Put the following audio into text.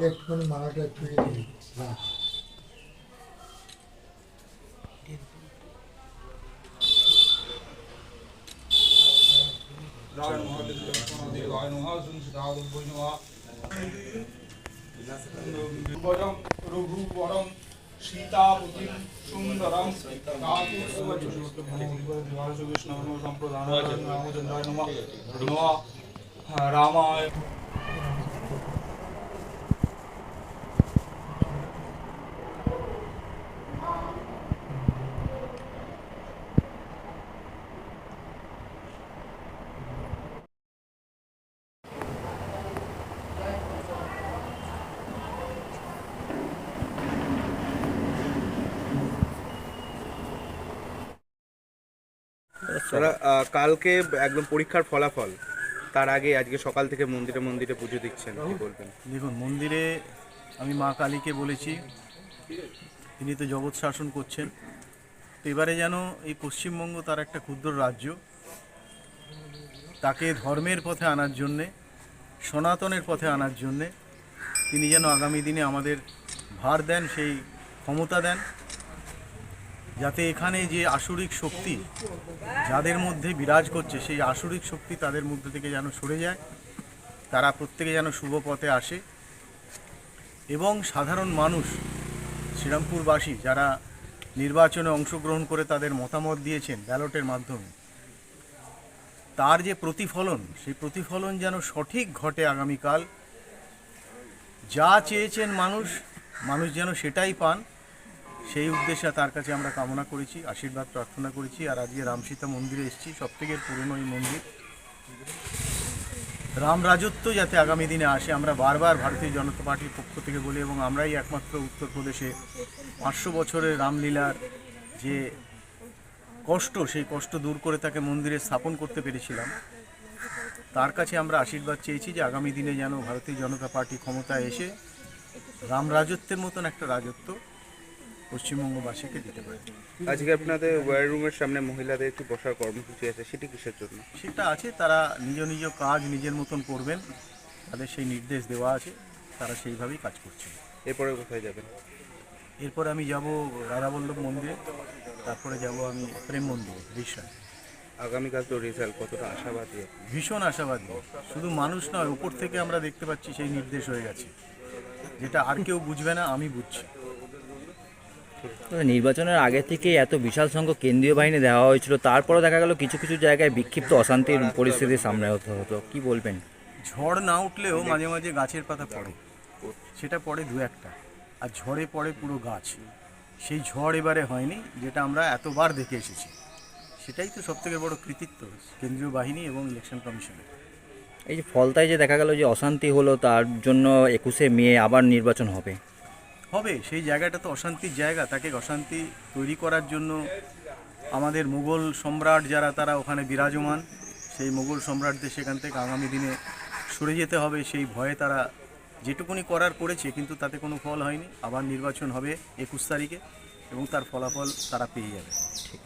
একটুখানি মালাটা ছুঁয়ে দিই। রঘুবরম সীতাপতি সুন্দরম রামায়। কালকে একদম পরীক্ষার ফলাফল, তার আগে আজকে সকাল থেকে মন্দিরে মন্দিরে পুজো দিচ্ছেন, কি বলবেন? দেখুন, মন্দিরে আমি মা কালীকে বলেছি, তিনি তো জগৎ শাসন করছেন। তো এবারে যেন এই পশ্চিমবঙ্গ তার একটা ক্ষুদ্র রাজ্য, তাকে ধর্মের পথে আনার জন্যে, সনাতনের পথে আনার জন্যে তিনি যেন আগামী দিনে আমাদের ভার দেন, সেই ক্ষমতা দেন, যাতে এখানে যে আসুরিক শক্তি যাদের মধ্যে বিরাজ করছে, সেই আসুরিক শক্তি তাদের মধ্যে থেকে যেন সরে যায়, তারা প্রত্যেকে যেন শুভ পথে আসে এবং সাধারণ মানুষ, শ্রীরামপুরবাসী যারা নির্বাচনে অংশগ্রহণ করে তাদের মতামত দিয়েছেন ব্যালটের মাধ্যমে, তার যে প্রতিফলন, সেই প্রতিফলন যেন সঠিক ঘটে। আগামীকাল যা চেয়েছেন মানুষ যেন সেটাই পান, সেই উদ্দেশ্যে তার কাছে আমরা কামনা করেছি, আশীর্বাদ প্রার্থনা করেছি। আর আজকে রামসীতা মন্দিরে এসেছি, সবথেকে পুরনো এই মন্দির। রাম রাজত্ব যাতে আগামী দিনে আসে, আমরা বারবার ভারতীয় জনতা পার্টির পক্ষ থেকে বলি, এবং আমরাই একমাত্র উত্তরপ্রদেশে 500 বছরের রামলীলার যে কষ্ট, সেই কষ্ট দূর করে তাকে মন্দিরে স্থাপন করতে পেরেছিলাম। তার কাছে আমরা আশীর্বাদ চেয়েছি যে আগামী দিনে যেন ভারতীয় জনতা পার্টি ক্ষমতায় এসে রাম রাজত্বের মতন একটা রাজত্ব পশ্চিমবঙ্গবাসীকে দিতে পারে। আজকে আপনাদের ওয়ার রুমের সামনে মহিলাদের একটু বসার কর্মসূচি আছে, সেটি কিসের জন্য? সেটা আছে, তারা নিজ নিজ কাজ নিজের মতন করবেন, তাদের সেই নির্দেশ দেওয়া আছে, তারা সেইভাবেই কাজ করছে। এরপরে কোথায় যাবেন? এরপর আমি যাব রাধাবল্লভ মন্দিরে, তারপরে যাব আমি প্রেম মন্দিরে রিশান। আগামীকাল তো রেজাল্ট, কতটা আশাবাদী? ভীষণ আশাবাদী। শুধু মানুষ নয়, উপর থেকে আমরা দেখতে পাচ্ছি সেই নির্দেশ হয়ে গেছে, যেটা আর কেউ বুঝবে না, আমি বুঝছি। নির্বাচনের আগে থেকে এত বিশাল সংখ্যক কেন্দ্রীয় বাহিনী দেওয়া হয়েছিল, তারপরও দেখা গেল কিছু কিছু জায়গায় বিক্ষিপ্ত অশান্তির পরিস্থিতির সামনে হতো, কি বলবেন? ঝড় না উঠলেও মাঝে মাঝে গাছের পাতা পড়ে, সেটা পড়ে দু একটা, আর ঝড়ে পড়ে পুরো গাছ। সেই ঝড় এবারে হয়নি, যেটা আমরা এতবার দেখে এসেছি। সেটাই তো সবথেকে বড় কৃতিত্ব কেন্দ্রীয় বাহিনী এবং ইলেকশন কমিশনের। এই যে ফলতায় যে দেখা গেল যে অশান্তি হলো, তার জন্য 21শে মে আবার নির্বাচন হবে। সেই জায়গাটা তো অশান্তির জায়গা, তাকে অশান্তি তৈরি করার জন্য আমাদের মুঘল সম্রাট যারা, তারা ওখানে বিরাজমান, সেই মুঘল সম্রাটদের সেখান থেকে আগামী দিনে সরে যেতে হবে, সেই ভয়ে তারা যেটুকুনি করার করেছে, কিন্তু তাতে কোনো ফল হয়নি। আবার নির্বাচন হবে 21 তারিখে এবং তার ফলাফল তারা পেয়ে যাবে। ঠিক।